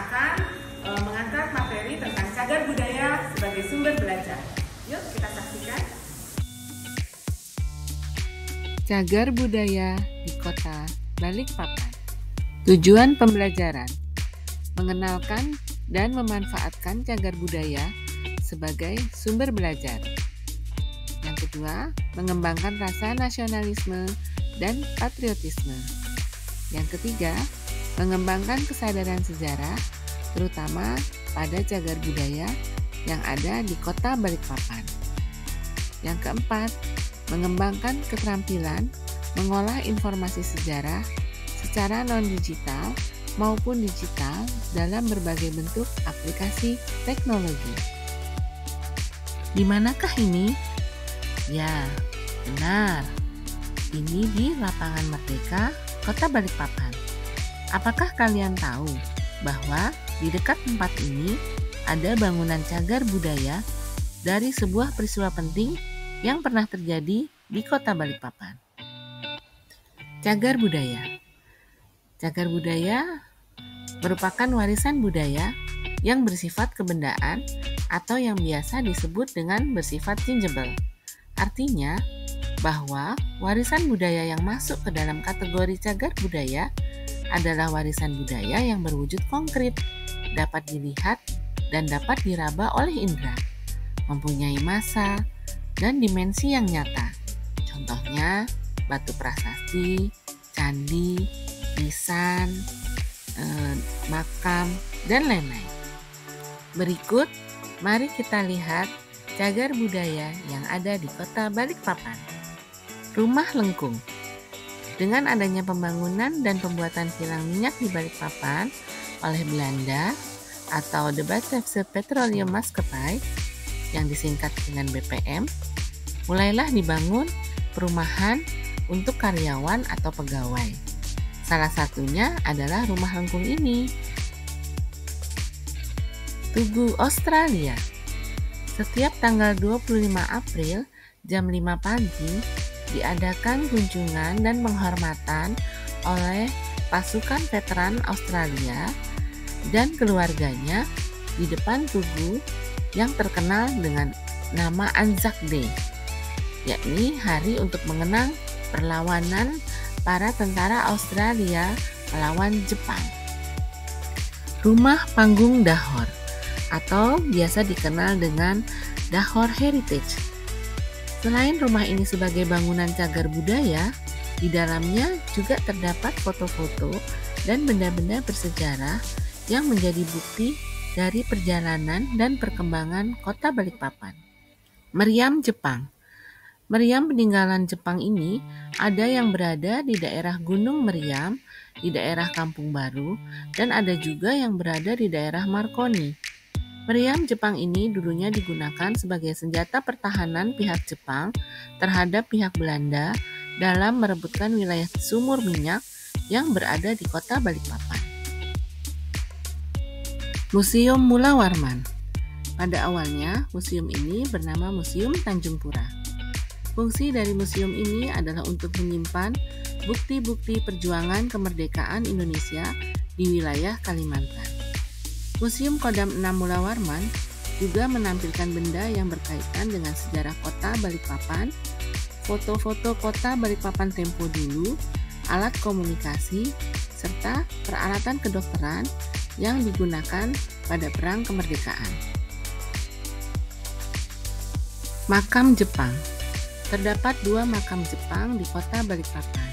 akan mengangkat materi tentang cagar budaya sebagai sumber belajar. Yuk kita saksikan. Cagar budaya di Kota Balikpapan. Tujuan pembelajaran: mengenalkan dan memanfaatkan cagar budaya sebagai sumber belajar. Yang kedua, mengembangkan rasa nasionalisme dan patriotisme. Yang ketiga, mengembangkan kesadaran sejarah, terutama pada cagar budaya yang ada di Kota Balikpapan. Yang keempat, mengembangkan keterampilan mengolah informasi sejarah secara non-digital maupun digital dalam berbagai bentuk aplikasi teknologi. Di manakah ini? Ya, benar. Ini di Lapangan Merdeka, Kota Balikpapan. Apakah kalian tahu bahwa di dekat tempat ini ada bangunan cagar budaya dari sebuah peristiwa penting yang pernah terjadi di Kota Balikpapan? Cagar budaya. Cagar budaya merupakan warisan budaya yang bersifat kebendaan atau yang biasa disebut dengan bersifat tangible. Artinya bahwa warisan budaya yang masuk ke dalam kategori cagar budaya adalah warisan budaya yang berwujud konkret, dapat dilihat dan dapat diraba oleh indera, mempunyai massa dan dimensi yang nyata. Contohnya batu prasasti, candi, nisan, makam, dan lain-lain. Berikut, mari kita lihat cagar budaya yang ada di Kota Balikpapan. Rumah Lengkung. Dengan adanya pembangunan dan pembuatan kilang minyak di Balikpapan oleh Belanda atau The Batavia Petroleum Maatskappij yang disingkat dengan BPM, mulailah dibangun perumahan untuk karyawan atau pegawai. Salah satunya adalah Rumah Lengkung ini. Tugu Australia. Setiap tanggal 25 April jam 5 pagi diadakan kunjungan dan penghormatan oleh pasukan veteran Australia dan keluarganya di depan tugu yang terkenal dengan nama Anzac Day, yakni hari untuk mengenang perlawanan para tentara Australia melawan Jepang. Rumah Panggung Dahor atau biasa dikenal dengan Dahor Heritage. Selain rumah ini sebagai bangunan cagar budaya, di dalamnya juga terdapat foto-foto dan benda-benda bersejarah yang menjadi bukti dari perjalanan dan perkembangan Kota Balikpapan. Meriam Jepang. Meriam peninggalan Jepang ini ada yang berada di daerah Gunung Meriam, di daerah Kampung Baru, dan ada juga yang berada di daerah Marconi. Meriam Jepang ini dulunya digunakan sebagai senjata pertahanan pihak Jepang terhadap pihak Belanda dalam merebutkan wilayah sumur minyak yang berada di Kota Balikpapan. Museum Mula Warman. Pada awalnya, museum ini bernama Museum Tanjung Pura. Fungsi dari museum ini adalah untuk menyimpan bukti-bukti perjuangan kemerdekaan Indonesia di wilayah Kalimantan. Museum Kodam 6 Mula Warman juga menampilkan benda yang berkaitan dengan sejarah Kota Balikpapan, foto-foto Kota Balikpapan tempo dulu, alat komunikasi, serta peralatan kedokteran yang digunakan pada Perang Kemerdekaan. Makam Jepang. Terdapat 2 makam Jepang di Kota Balikpapan.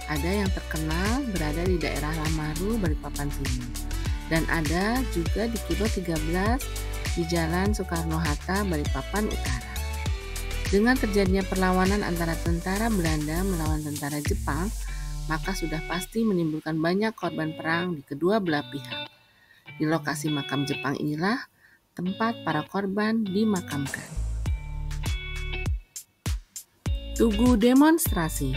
Ada yang terkenal berada di daerah Lamaru, Balikpapan Timur, dan ada juga di Kilo 13 di Jalan Soekarno-Hatta, Balikpapan Utara. Dengan terjadinya perlawanan antara tentara Belanda melawan tentara Jepang, maka sudah pasti menimbulkan banyak korban perang di kedua belah pihak. Di lokasi makam Jepang inilah tempat para korban dimakamkan. Tugu Demonstrasi.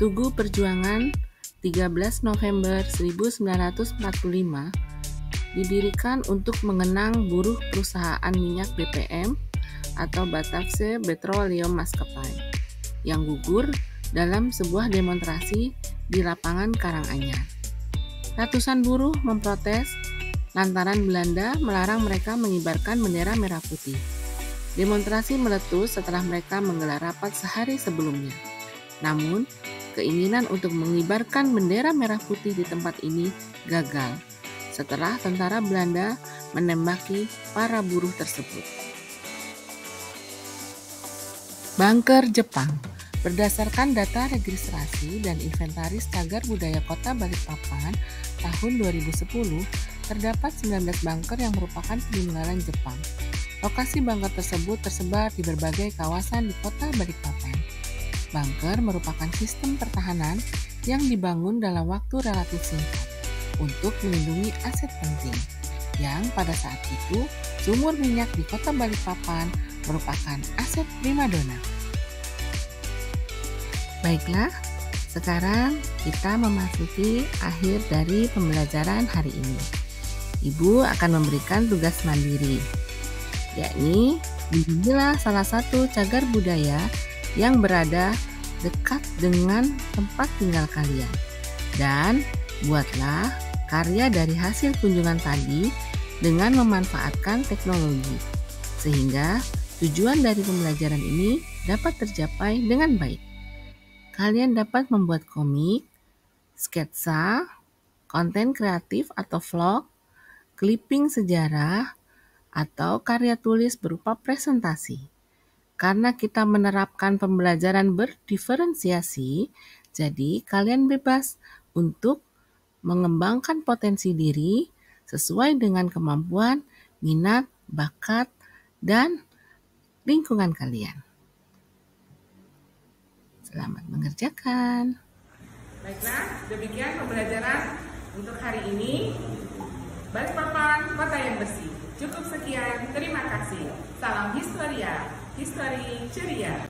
Tugu Perjuangan 13 November 1945 didirikan untuk mengenang buruh perusahaan minyak BPM atau Batavia Petroleum Maatskappij yang gugur dalam sebuah demonstrasi di lapangan Karanganyar. Ratusan buruh memprotes lantaran Belanda melarang mereka mengibarkan bendera merah putih. Demonstrasi meletus setelah mereka menggelar rapat sehari sebelumnya. Namun, keinginan untuk mengibarkan bendera merah putih di tempat ini gagal setelah tentara Belanda menembaki para buruh tersebut. Bunker Jepang. Berdasarkan data registrasi dan inventaris cagar budaya Kota Balikpapan tahun 2010, terdapat 19 bunker yang merupakan peninggalan Jepang. Lokasi bunker tersebut tersebar di berbagai kawasan di Kota Balikpapan. Bunker merupakan sistem pertahanan yang dibangun dalam waktu relatif singkat untuk melindungi aset penting, yang pada saat itu sumur minyak di Kota Balikpapan merupakan aset primadona. Baiklah, sekarang kita memasuki akhir dari pembelajaran hari ini. Ibu akan memberikan tugas mandiri, yakni bimbinglah salah satu cagar budaya yang berada dekat dengan tempat tinggal kalian, dan buatlah karya dari hasil kunjungan tadi dengan memanfaatkan teknologi, sehingga tujuan dari pembelajaran ini dapat tercapai dengan baik. Kalian dapat membuat komik, sketsa, konten kreatif atau vlog, clipping sejarah, atau karya tulis berupa presentasi. Karena kita menerapkan pembelajaran berdiferensiasi, jadi kalian bebas untuk mengembangkan potensi diri sesuai dengan kemampuan, minat, bakat, dan lingkungan kalian. Selamat mengerjakan. Baiklah, demikian pembelajaran untuk hari ini. Balikpapan, kota yang bersih. Cukup sekian, terima kasih. Salam Historia, Histori ceria.